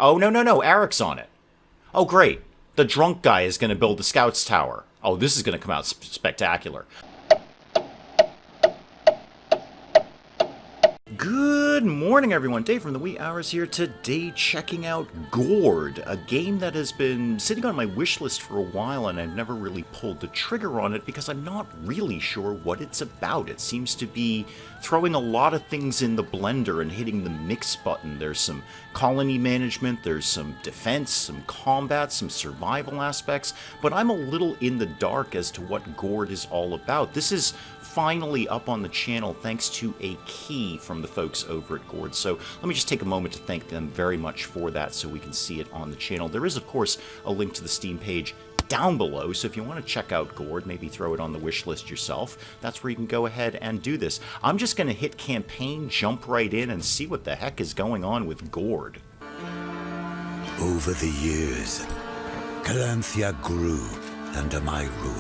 Oh, no, no, no. Erect's on it. Oh, great. The drunk guy is going to build the Scouts Tower. Oh, this is going to come out spectacular. Good morning, everyone. Dave from the wee hours here today, checking out Gord, a game that has been sitting on my wish list for a while, and I've never really pulled the trigger on it because I'm not really sure what it's about. It seems to be throwing a lot of things in the blender and hitting the mix button. There's some colony management, there's some defense, some combat, some survival aspects, but I'm a little in the dark as to what Gord is all about. This is finally up on the channel thanks to a key from the folks over at Gords. So let me just take a moment to thank them very much for that so we can see it on the channel. There is, of course, a link to the Steam page down below, so if you want to check out Gord, maybe throw it on the wish list yourself, that's where you can go ahead and do this. I'm just going to hit campaign, jump right in, and see what the heck is going on with Gord. Over the years, Calanthea grew under my rule.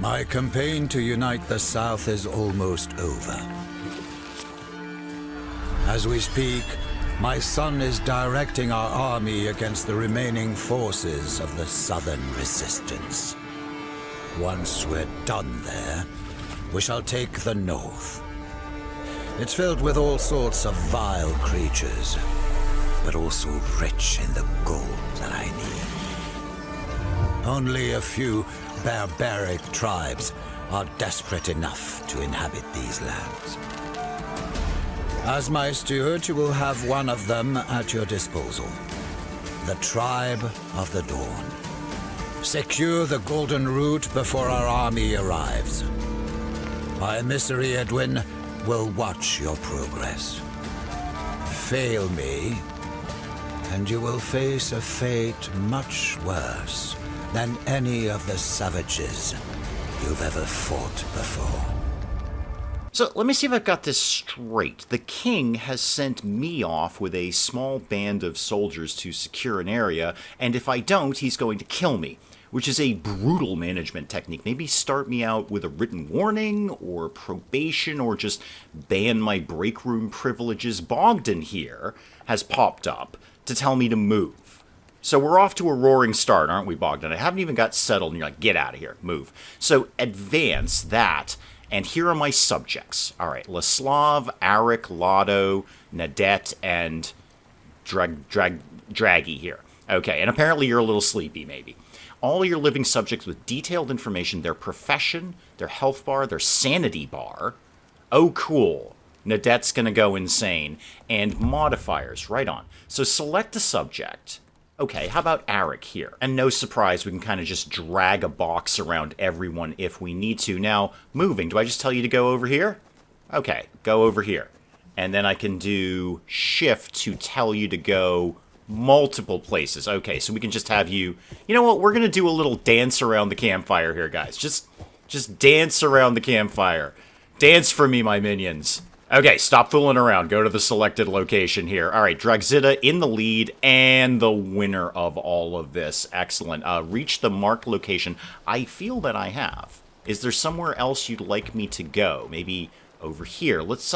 My campaign to unite the South is almost over. As we speak, my son is directing our army against the remaining forces of the Southern Resistance. Once we're done there, we shall take the North. It's filled with all sorts of vile creatures, but also rich in the gold that I need. Only a few barbaric tribes are desperate enough to inhabit these lands. As my steward, you will have one of them at your disposal. The Tribe of the Dawn. Secure the Golden Route before our army arrives. My emissary Edwin will watch your progress. Fail me, and you will face a fate much worse than any of the savages you've ever fought before. So let me see if I've got this straight. The king has sent me off with a small band of soldiers to secure an area, and if I don't, he's going to kill me, which is a brutal management technique. Maybe start me out with a written warning, or probation, or just ban my break room privileges. Bogdan here has popped up to tell me to move. So we're off to a roaring start, aren't we, Bogdan? I haven't even got settled, and you're like, get out of here, move. So advance that, and here are my subjects. All right, Laslav, Erect, Lotto, Nadet, and Draggy here. Okay, and apparently you're a little sleepy, maybe. All your living subjects with detailed information, their profession, their health bar, their sanity bar. Oh, cool. Nadet's going to go insane. And modifiers, right on. So select a subject. Okay, how about Erect here? And no surprise, we can kind of just drag a box around everyone if we need to. Now, moving, do I just tell you to go over here? Okay, go over here. And then I can do shift to tell you to go multiple places. Okay, so we can just have you... You know what, we're going to do a little dance around the campfire here, guys. Just dance around the campfire. Dance for me, my minions. Okay, stop fooling around. Go to the selected location here. All right, Dragzita in the lead and the winner of all of this. Excellent. Reach the marked location. I feel that I have. Is there somewhere else you'd like me to go? Maybe over here. Let's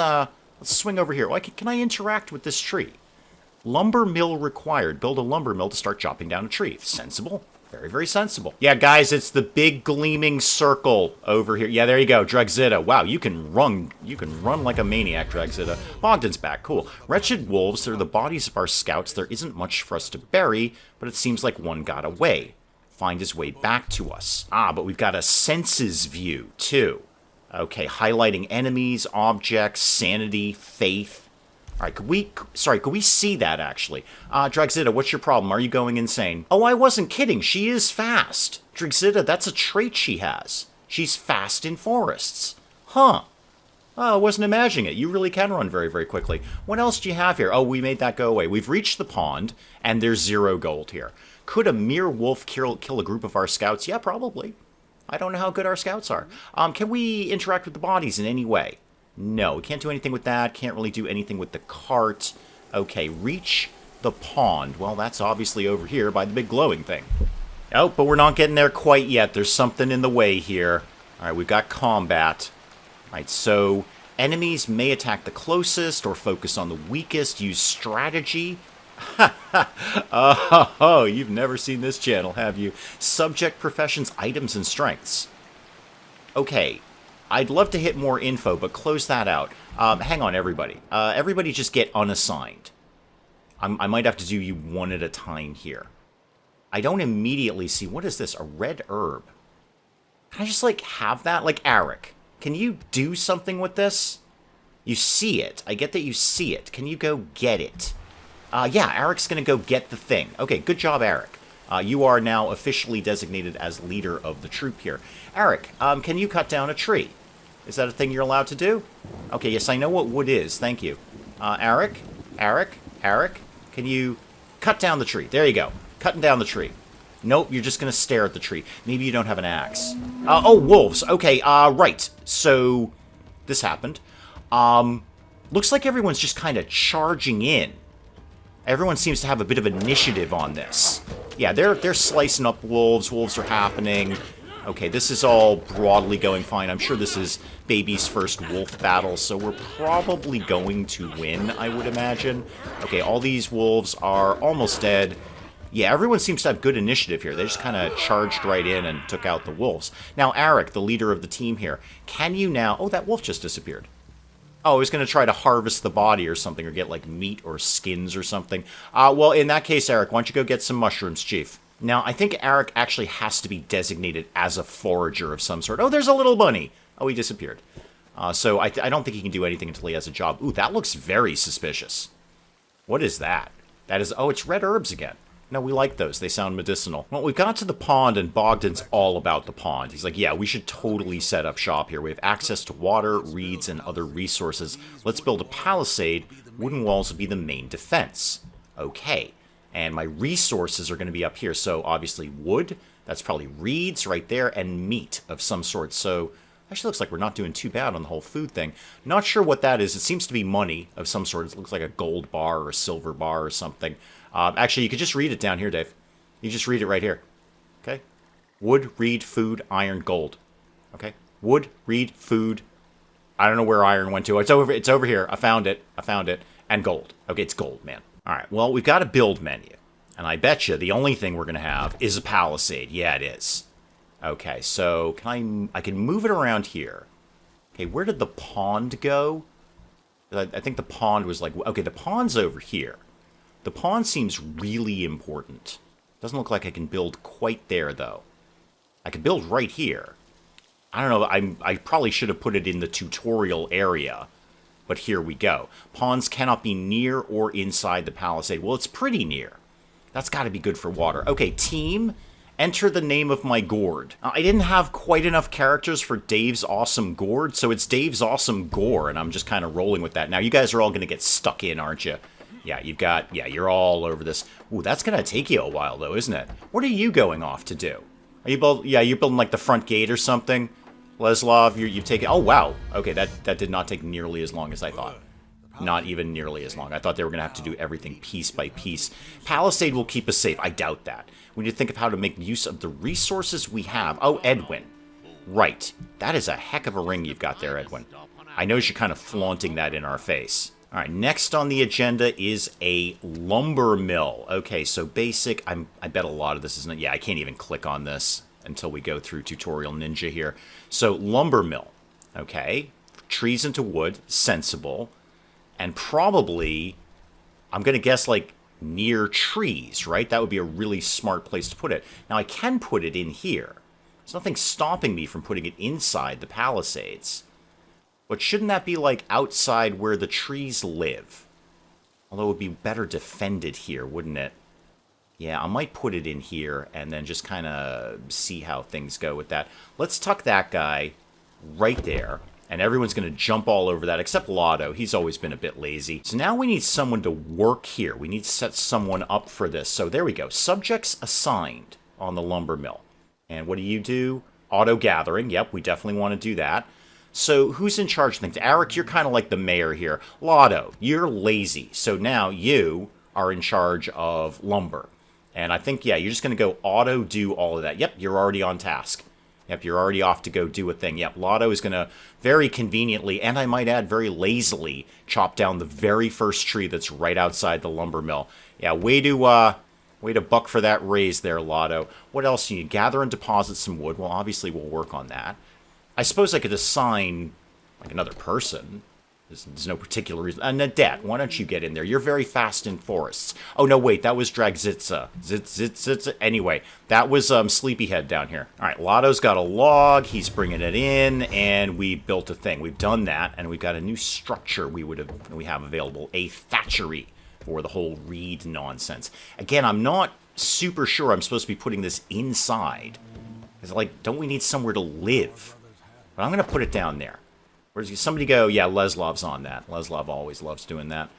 swing over here. Can I interact with this tree? Lumber mill required. Build a lumber mill to start chopping down a tree. Sensible. Very, very sensible. Yeah, guys, it's the big gleaming circle over here. Yeah, there you go, Dragzita. Wow, you can run like a maniac, Dragzita. Bogdan's back, cool. Wretched wolves, they're the bodies of our scouts. There isn't much for us to bury, but it seems like one got away. Find his way back to us. Ah, but we've got a senses view, too. Okay, highlighting enemies, objects, sanity, faith. All right, could we see that, actually? Dragzita, what's your problem? Are you going insane? Oh, I wasn't kidding. She is fast. Dragzita, that's a trait she has. She's fast in forests. Huh. Oh, I wasn't imagining it. You really can run very, very quickly. What else do you have here? Oh, we made that go away. We've reached the pond, and there's 0 gold here. Could a mere wolf kill a group of our scouts? Yeah, probably. I don't know how good our scouts are. Can we interact with the bodies in any way? No, we can't do anything with that. Can't really do anything with the cart. Okay, reach the pond. Well, that's obviously over here by the big glowing thing. Oh, but we're not getting there quite yet. There's something in the way here. All right, we've got combat. All right, so Enemies may attack the closest or focus on the weakest. Use strategy. Oh, you've never seen this channel, have you? Subject, professions, items, and strengths. Okay, I'd love to hit more info, but close that out. Hang on, everybody. Everybody just get unassigned. I might have to do you one at a time here. I don't immediately see... What is this? A red herb. Can I just, like, have that? Like, Erect, can you do something with this? You see it. I get that you see it. Can you go get it? Yeah, Erect's gonna go get the thing. Okay, good job, Erect. You are now officially designated as leader of the troop here. Erect, can you cut down a tree? Is that a thing you're allowed to do? Okay, yes, I know what wood is. Thank you. Erect, can you cut down the tree? There you go. Cutting down the tree. Nope, you're just going to stare at the tree. Maybe you don't have an axe. Oh, wolves. Okay, right. So, this happened. Looks like everyone's just kind of charging in. Everyone seems to have a bit of initiative on this. Yeah, they're slicing up wolves. Wolves are happening. Okay, this is all broadly going fine. I'm sure this is baby's first wolf battle, so we're probably going to win, I would imagine. Okay, all these wolves are almost dead. Yeah, everyone seems to have good initiative here. They just kind of charged right in and took out the wolves. Now, Erect, the leader of the team here, can you now... Oh, that wolf just disappeared. Oh, he's going to try to harvest the body or something, or get, like, meat or skins or something. Well, in that case, Erect, why don't you go get some mushrooms, Chief? Now, I think Erect actually has to be designated as a forager of some sort. Oh, there's a little bunny. Oh, he disappeared. So I don't think he can do anything until he has a job. Ooh, that looks very suspicious. What is that? That is... Oh, it's red herbs again. No, we like those. They sound medicinal. Well, we got to the pond, and Bogdan's all about the pond. He's like, yeah, we should totally set up shop here. We have access to water, reeds, and other resources. Let's build a palisade. Wooden walls will be the main defense. Okay. And my resources are going to be up here. So, obviously, wood. That's probably reeds right there, and meat of some sort. So, actually looks like we're not doing too bad on the whole food thing. Not sure what that is. It seems to be money of some sort. It looks like a gold bar or a silver bar or something. Actually, you could just read it down here, Dave. You just read it right here. Okay? Wood, reed, food, iron, gold. Okay? Wood, reed, food. I don't know where iron went to. It's over here. I found it. And gold. Okay, it's gold, man. All right, well, we've got a build menu. And I bet you the only thing we're going to have is a palisade. Yeah, it is. Okay, so I can move it around here. Okay, where did the pond go? I think the pond was like... Okay, the pond's over here. The pond seems really important. Doesn't look like I can build quite there, though. I could build right here. I don't know, I probably should have put it in the tutorial area. But here we go. Ponds cannot be near or inside the palisade. Well, it's pretty near. That's got to be good for water. Okay, team, enter the name of my gourd. I didn't have quite enough characters for Dave's awesome gourd, so it's Dave's awesome gore, and I'm just kind of rolling with that. Now, you guys are all going to get stuck in, aren't you? Yeah, you're all over this. Ooh, that's going to take you a while, though, isn't it? What are you going off to do? Are you you're building, like, the front gate or something? Leslov, you've taken... Oh, wow. Okay, that did not take nearly as long as I thought. Not even nearly as long. I thought they were going to have to do everything piece by piece. Palisade will keep us safe. I doubt that. We need to think of how to make use of the resources we have. Oh, Edwin. Right. That is a heck of a ring you've got there, Edwin. I know you're kind of flaunting that in our face. All right, next on the agenda is a lumber mill. Okay, so basic. I bet a lot of this isn't... Yeah, I can't even click on this until we go through Tutorial Ninja here. So, lumber mill. Okay. Trees into wood. Sensible. And probably, I'm going to guess, like, near trees, right? That would be a really smart place to put it. Now, I can put it in here. There's nothing stopping me from putting it inside the palisades. But shouldn't that be, like, outside where the trees live? Although it would be better defended here, wouldn't it? Yeah, I might put it in here and then just kind of see how things go with that. Let's tuck that guy right there. And everyone's going to jump all over that, except Lotto. He's always been a bit lazy. So now we need someone to work here. We need to set someone up for this. So there we go. Subjects assigned on the lumber mill. And what do? Auto gathering. Yep, we definitely want to do that. So who's in charge of things? Erect, you're kind of like the mayor here. Lotto, you're lazy. So now you are in charge of lumber. And I think, yeah, you're just going to go auto do all of that. Yep, you're already on task. Yep, you're already off to go do a thing. Yep, Lotto is going to very conveniently, and I might add very lazily, chop down the very first tree that's right outside the lumber mill. Yeah, way to buck for that raise there, Lotto. What else do you gather and deposit some wood? Well, obviously we'll work on that. I suppose I could assign, like, another person. There's no particular reason. Nadette, why don't you get in there? You're very fast in forests. Oh, no, wait, that was Dragzitza. Zitza. Anyway, that was Sleepyhead down here. All right, Lotto's got a log. He's bringing it in, and we built a thing. We've done that, and we've got a new structure we have available, a thatchery, for the whole reed nonsense. Again, I'm not super sure I'm supposed to be putting this inside. Because, like, don't we need somewhere to live? But I'm going to put it down there. Where's somebody go? Yeah, Leslav's on that. Leslav always loves doing that.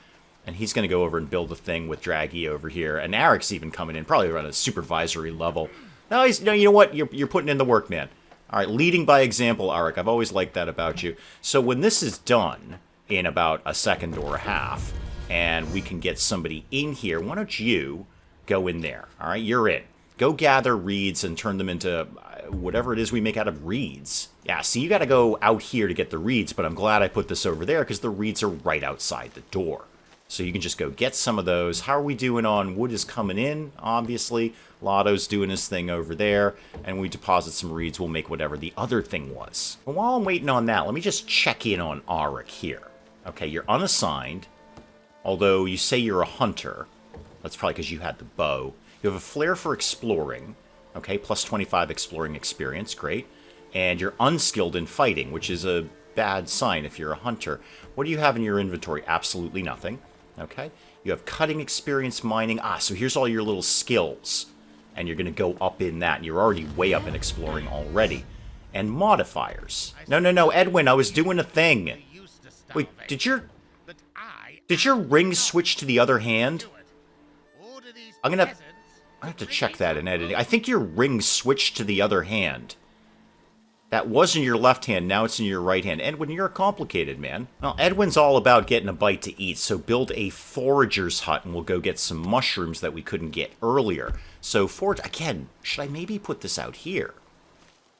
And he's going to go over and build a thing with Draggy over here. And Eric's even coming in, probably around a supervisory level. No, you know what? You're putting in the work, man. All right, leading by example, Eric. I've always liked that about you. So when this is done in about a second or a half, and we can get somebody in here, why don't you go in there? All right, you're in. Go gather reeds and turn them into whatever it is we make out of reeds. Yeah, see, you got to go out here to get the reeds, but I'm glad I put this over there because the reeds are right outside the door. So you can just go get some of those. How are we doing on wood is coming in, obviously. Lotto's doing his thing over there, and we deposit some reeds. We'll make whatever the other thing was. But while I'm waiting on that, let me just check in on Erect here. Okay, you're unassigned, although you say you're a hunter. That's probably because you had the bow. You have a flair for exploring. Okay, plus 25 exploring experience, great. And you're unskilled in fighting, which is a bad sign if you're a hunter. What do you have in your inventory? Absolutely nothing. Okay, you have cutting experience, mining. So here's all your little skills. And you're going to go up in that. And you're already way up in exploring already. And modifiers. No, Edwin, I was doing a thing. Wait, did your ring switch to the other hand? I'm going to have to check that in editing. I think your ring switched to the other hand. That was in your left hand, now it's in your right hand. Edwin, you're a complicated man. Well, Edwin's all about getting a bite to eat, so build a forager's hut and we'll go get some mushrooms that we couldn't get earlier. So, again, should I maybe put this out here?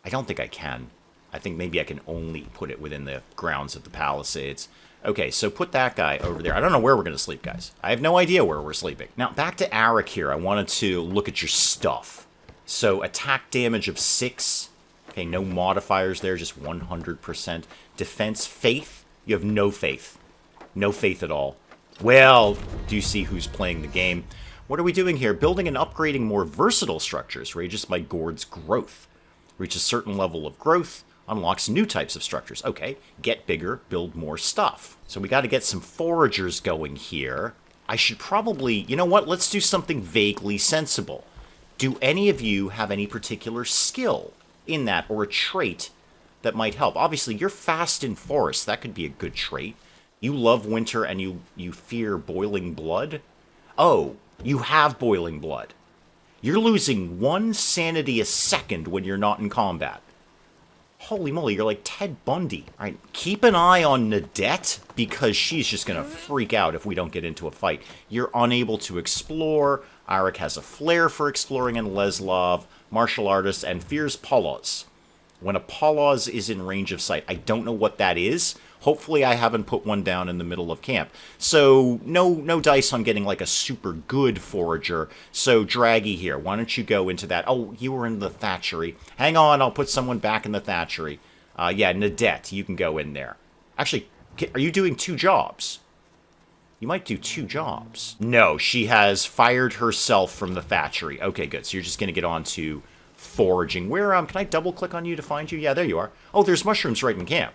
I don't think I can. I think maybe I can only put it within the grounds of the palisades. Okay, so put that guy over there. I don't know where we're going to sleep, guys. I have no idea where we're sleeping. Now, back to Erect here. I wanted to look at your stuff. So, attack damage of 6. Okay, no modifiers there, just 100%. Defense, faith, you have no faith. No faith at all. Well, do you see who's playing the game? What are we doing here? Building and upgrading more versatile structures ranges by Gord's growth. Reach a certain level of growth, unlocks new types of structures. Okay, get bigger, build more stuff. So we got to get some foragers going here. I should probably, you know what, let's do something vaguely sensible. Do any of you have any particular skill in that, or a trait that might help? Obviously, you're fast in forests. That could be a good trait. You love winter and you fear boiling blood? Oh, you have boiling blood. You're losing 1 sanity a second when you're not in combat. Holy moly, you're like Ted Bundy. All right, keep an eye on Nadette, because she's just going to freak out if we don't get into a fight. You're unable to explore. Erect has a flair for exploring, and Leslav, martial artist, and fears palace. When a palace is in range of sight, I don't know what that is. Hopefully I haven't put one down in the middle of camp. So no dice on getting like a super good forager. So Draggy here, why don't you go into that? Oh, you were in the thatchery. Hang on, I'll put someone back in the thatchery. Yeah, Nadette, you can go in there. Actually, are you doing 2 jobs? You might do 2 jobs. No, she has fired herself from the thatchery. Okay, good. So you're just going to get on to foraging. Where, can I double click on you to find you? Yeah, there you are. Oh, there's mushrooms right in camp.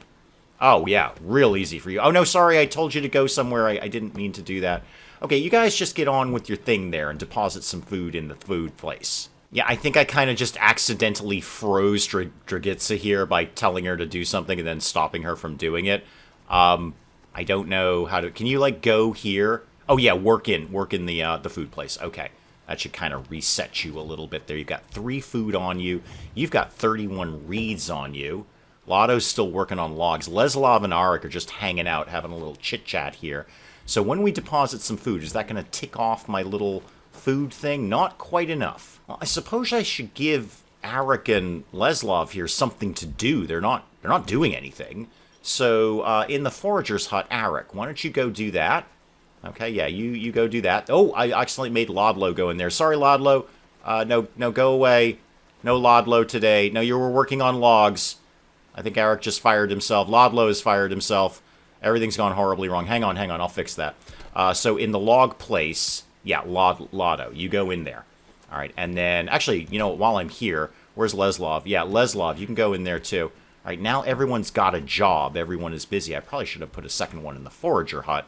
Oh, yeah, real easy for you. Oh, no, sorry, I told you to go somewhere. I didn't mean to do that. Okay, you guys just get on with your thing there and deposit some food in the food place. Yeah, I think I kind of just accidentally froze Dragitsa here by telling her to do something and then stopping her from doing it. I don't know how to... Can you, like, go here? Oh, yeah, work in the food place. Okay. That should kind of reset you a little bit there. You've got 3 food on you. You've got 31 reeds on you. Lotto's still working on logs. Leslav and Erect are just hanging out, having a little chit-chat here. So when we deposit some food, is that going to tick off my little food thing? Not quite enough. Well, I suppose I should give Erect and Leslov here something to do. They're not doing anything. So in the Foragers' hut, Erect, why don't you go do that? Okay, yeah, you go do that. Oh, I accidentally made Lodlow go in there. Sorry, Lodlow. No, go away. No Lodlow today. No, you were working on logs. I think Erect just fired himself. Lodlow has fired himself. Everything's gone horribly wrong. Hang on, I'll fix that. So in the log place, yeah, Lotto, you go in there. All right, and then, actually, you know, while I'm here, where's Leslov? Yeah, Leslov, you can go in there too. All right, now everyone's got a job. Everyone is busy. I probably should have put a second one in the Forager hut,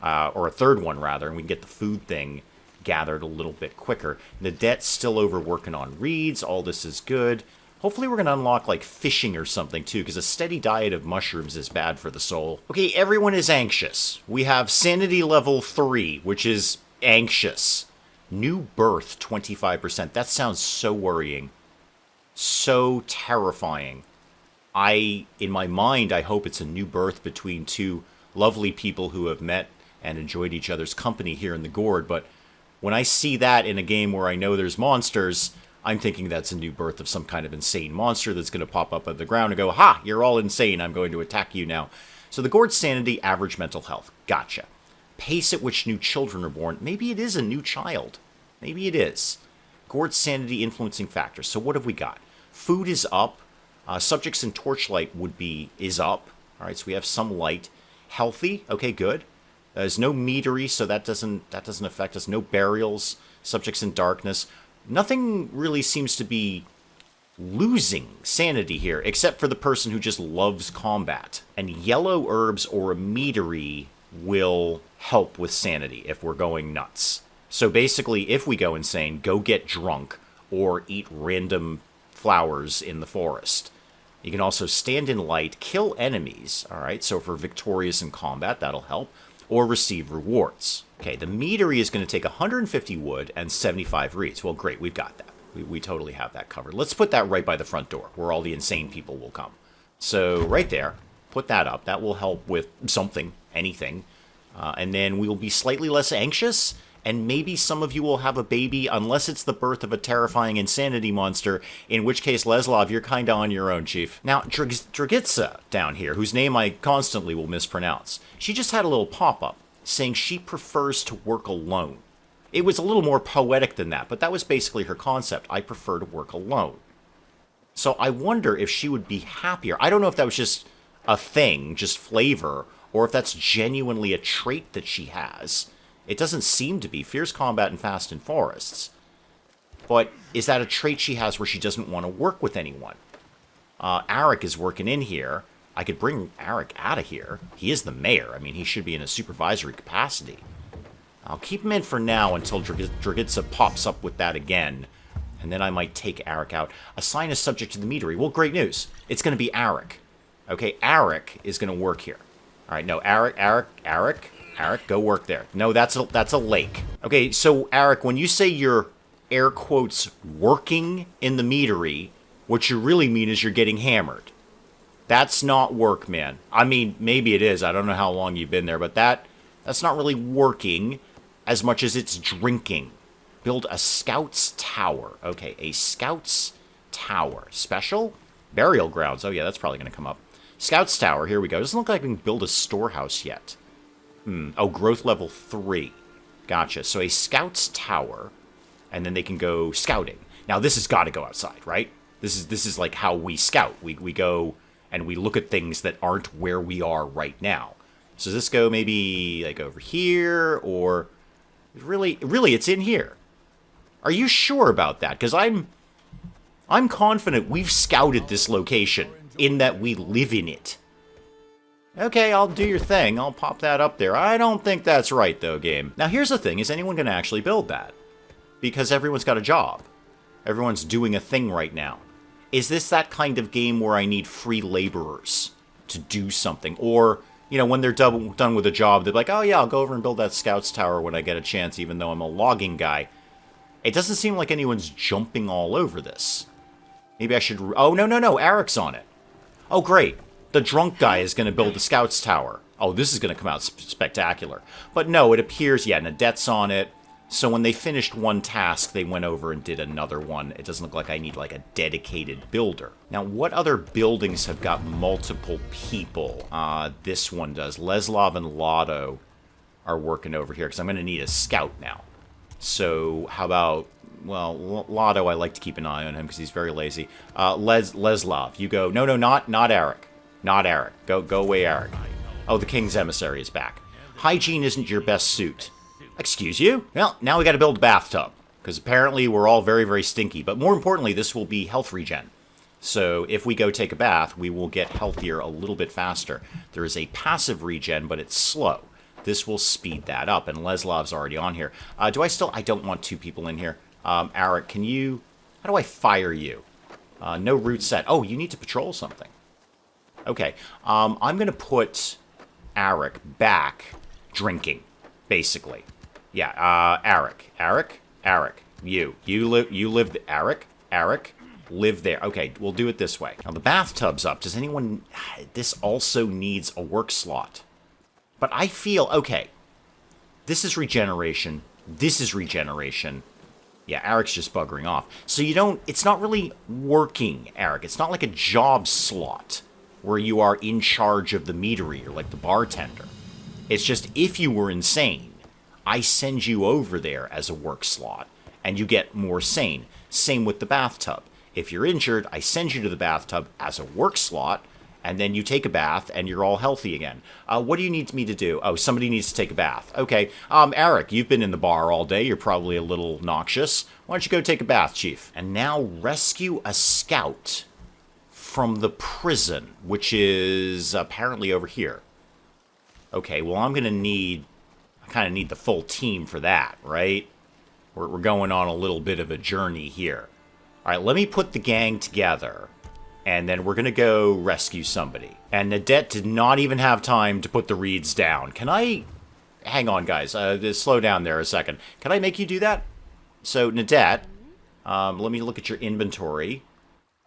or a third one, rather, and we can get the food thing gathered a little bit quicker. Nadette's still over working on reeds. All this is good. Hopefully we're going to unlock, like, fishing or something, too, because a steady diet of mushrooms is bad for the soul. Okay, everyone is anxious. We have sanity level 3, which is anxious. New birth, 25%. That sounds so worrying. So terrifying. In my mind, I hope it's a new birth between two lovely people who have met and enjoyed each other's company here in the Gord, but when I see that in a game where I know there's monsters, I'm thinking that's a new birth of some kind of insane monster that's going to pop up out of the ground and go, ha, you're all insane, I'm going to attack you now. So the Gord's sanity, average mental health. Gotcha. Pace at which new children are born. Maybe it is a new child. Maybe it is. Gord's sanity influencing factors. So what have we got? Food is up. Subjects in torchlight is up. All right, so we have some light. Healthy. Okay, good. There's no meadery, so that doesn't affect us. No burials. Subjects in darkness. Nothing really seems to be losing sanity here, except for the person who just loves combat. And yellow herbs or a meadery will help with sanity if we're going nuts. So basically, if we go insane, go get drunk or eat random flowers in the forest. You can also stand in light, kill enemies, all right? So if we're victorious in combat, that'll help, or receive rewards. Okay, the meadery is going to take 150 wood and 75 reeds. Well, great, we've got that. We totally have that covered. Let's put that right by the front door, where all the insane people will come. So right there, put that up. That will help with something, anything. And then we will be slightly less anxious, and maybe some of you will have a baby, unless it's the birth of a terrifying insanity monster, in which case, Leslov, you're kind of on your own, Chief. Now, Dragitsa down here, whose name I constantly will mispronounce, she just had a little pop-up saying she prefers to work alone. It was a little more poetic than that, but that was basically her concept. I prefer to work alone. So I wonder if she would be happier. I don't know if that was just a thing, just flavor, or if that's genuinely a trait that she has. It doesn't seem to be. Fierce combat and fast in forests. But is that a trait she has where she doesn't want to work with anyone? Erect is working in here. I could bring Erect out of here. He is the mayor. I mean, he should be in a supervisory capacity. I'll keep him in for now until Dragitsa pops up with that again. And then I might take Erect out. Assign a subject to the meadery. Well, great news. It's going to be Erect. Okay, Erect is going to work here. All right, no, Erect, go work there. No, that's a lake. Okay, so Erect, when you say you're, air quotes, working in the meadery, what you really mean is you're getting hammered. That's not work, man. I mean, maybe it is. I don't know how long you've been there, but that's not really working as much as it's drinking. Build a scout's tower. Okay, a scout's tower. Special? Burial grounds. Oh, yeah, that's probably going to come up. Scout's tower. Here we go. Doesn't look like we can build a storehouse yet. Oh, growth level 3. Gotcha. So a scout's tower, and then they can go scouting. Now, this has got to go outside, right? This is like how we scout. We go and we look at things that aren't where we are right now. So does this go maybe like over here, or really it's in here? Are you sure about that? Because I'm confident we've scouted this location in that we live in it. Okay, I'll do your thing. I'll pop that up there. I don't think that's right, though, game. Now, here's the thing. Is anyone going to actually build that? Because everyone's got a job. Everyone's doing a thing right now. Is this that kind of game where I need free laborers to do something? Or, you know, when they're done with a job, they're like, oh, yeah, I'll go over and build that scout's tower when I get a chance, even though I'm a logging guy. It doesn't seem like anyone's jumping all over this. Maybe I should... Oh, no. Erect's on it. Oh, great. The drunk guy is going to build the scout's tower. Oh, this is going to come out spectacular. But no, it appears, yeah, Nadette's on it. So when they finished one task, they went over and did another one. It doesn't look like I need like a dedicated builder. Now, what other buildings have got multiple people? This one does. Leslov and Lotto are working over here because I'm going to need a scout now. So how about, well, Lotto, I like to keep an eye on him because he's very lazy. Leslov, you go. No, not Erect. Not Erect. Go away, Erect. Oh, the King's Emissary is back. Hygiene isn't your best suit. Excuse you? Well, now we got to build a bathtub, because apparently we're all very, very stinky. But more importantly, this will be health regen. So if we go take a bath, we will get healthier a little bit faster. There is a passive regen, but it's slow. This will speed that up, and Leslav's already on here. I don't want two people in here. Eric, can you... How do I fire you? No route set. Oh, you need to patrol something. Okay, I'm going to put Eric back drinking, basically. Yeah, Eric, you live, Eric, live there. Okay, we'll do it this way. Now, the bathtub's up. Does anyone... This also needs a work slot. But I feel... Okay, this is regeneration. This is regeneration. Yeah, Eric's just buggering off. So you don't... It's not really working, Eric. It's not like a job slot where you are in charge of the meadery or like the bartender. It's just if you were insane, I send you over there as a work slot, and you get more sane. Same with the bathtub. If you're injured, I send you to the bathtub as a work slot, and then you take a bath, and you're all healthy again. What do you need me to do? Oh, somebody needs to take a bath. Okay, Eric, you've been in the bar all day. You're probably a little noxious. Why don't you go take a bath, Chief? And now rescue a scout from the prison, which is apparently over here. Okay, well, I'm going to need... I kind of need the full team for that, right? We're going on a little bit of a journey here. All right, let me put the gang together, and then we're going to go rescue somebody. And Nadette did not even have time to put the reeds down. Can I... Hang on, guys. Slow down there a second. Can I make you do that? So, Nadette, let me look at your inventory.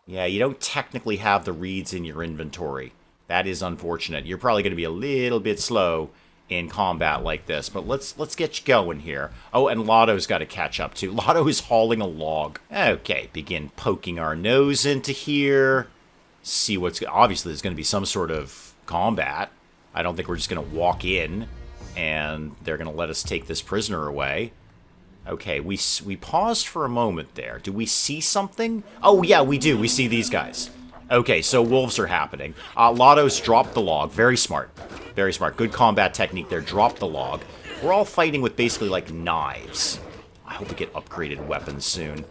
Yeah, you don't technically have the reeds in your inventory. That is unfortunate. You're probably going to be a little bit slow in combat like this, but let's get you going here. Oh, and Lotto's got to catch up too. Lotto is hauling a log. Okay, begin poking our nose into here. See what's... Obviously, there's going to be some sort of combat. I don't think we're just going to walk in and they're going to let us take this prisoner away. Okay, we paused for a moment there. Do we see something? Oh, yeah, we do. We see these guys. Okay, so wolves are happening. Lotto's dropped the log. Very smart. Very smart. Good combat technique there. Dropped the log. We're all fighting with basically, like, knives. I hope we get upgraded weapons soon.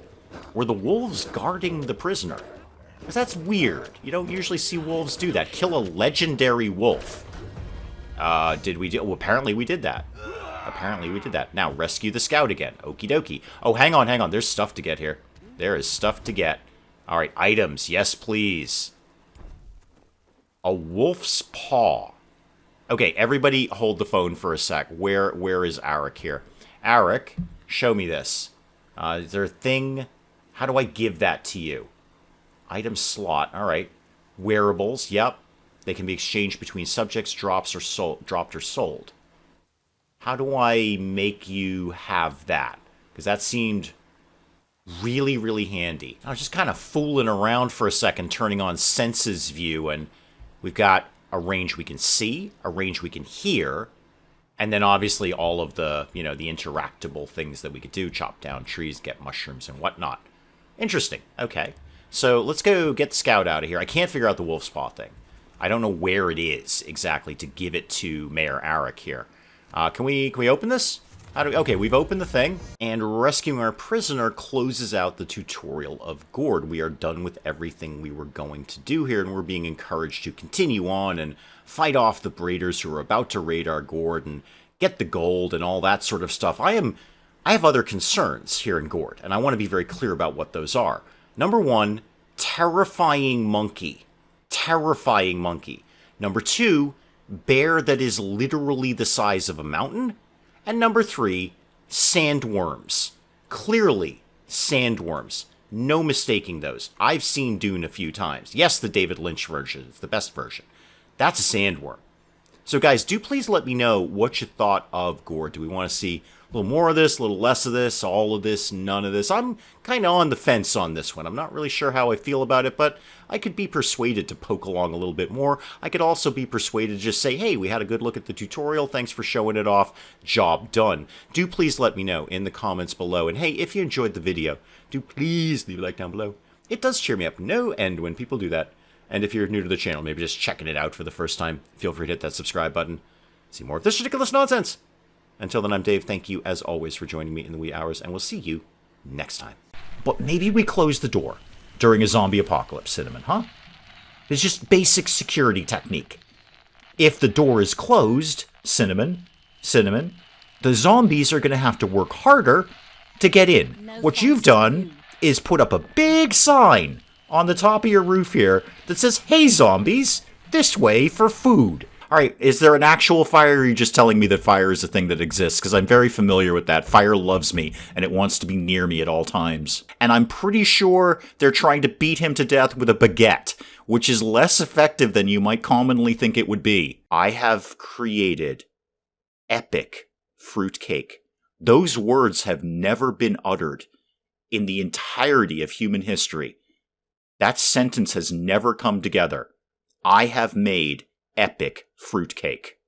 Were the wolves guarding the prisoner? Because that's weird. You don't usually see wolves do that. Kill a legendary wolf. Did we do... Oh, apparently we did that. Apparently we did that. Now, rescue the scout again. Okie dokie. Oh, hang on. There's stuff to get here. There is stuff to get. All right, items. Yes, please. A wolf's paw. Okay, everybody hold the phone for a sec. Where is Eric here? Eric, show me this. Is there a thing? How do I give that to you? Item slot. All right. Wearables. Yep. They can be exchanged between subjects, dropped or sold. How do I make you have that? Because that seemed really, really handy. I was just kind of fooling around for a second, turning on senses view, and we've got a range we can see, a range we can hear, and then obviously all of the, the interactable things that we could do, chop down trees, get mushrooms and whatnot. Interesting. Okay. So let's go get the scout out of here. I can't figure out the wolf paw thing. I don't know where it is exactly to give it to Mayor Eric here. Can we open this? Okay, we've opened the thing, and rescuing our prisoner closes out the tutorial of Gord. We are done with everything we were going to do here, and we're being encouraged to continue on and fight off the braiders who are about to raid our Gord and get the gold and all that sort of stuff. I have other concerns here in Gord, and I want to be very clear about what those are. Number one, terrifying monkey. Terrifying monkey. Number two, bear that is literally the size of a mountain. And number three, sandworms. Clearly, sandworms. No mistaking those. I've seen Dune a few times. Yes, the David Lynch version is the best version. That's a sandworm. So guys, do please let me know what you thought of Gord. Do we want to see a little more of this, a little less of this, all of this, none of this? I'm kind of on the fence on this one. I'm not really sure how I feel about it, but I could be persuaded to poke along a little bit more. I could also be persuaded to just say, hey, we had a good look at the tutorial. Thanks for showing it off. Job done. Do please let me know in the comments below. And hey, if you enjoyed the video, do please leave a like down below. It does cheer me up no end when people do that. And if you're new to the channel, maybe just checking it out for the first time, feel free to hit that subscribe button. See more of this ridiculous nonsense. Until then, I'm Dave. Thank you, as always, for joining me in the wee hours, and we'll see you next time. But maybe we close the door during a zombie apocalypse, Cinnamon, huh? It's just basic security technique. If the door is closed, Cinnamon, the zombies are going to have to work harder to get in. What you've done is put up a big sign on the top of your roof here that says, hey zombies, this way for food. Alright, is there an actual fire, or are you just telling me that fire is a thing that exists? Because I'm very familiar with that. Fire loves me, and it wants to be near me at all times. And I'm pretty sure they're trying to beat him to death with a baguette, which is less effective than you might commonly think it would be. I have created epic fruitcake. Those words have never been uttered in the entirety of human history. That sentence has never come together. I have made epic fruitcake.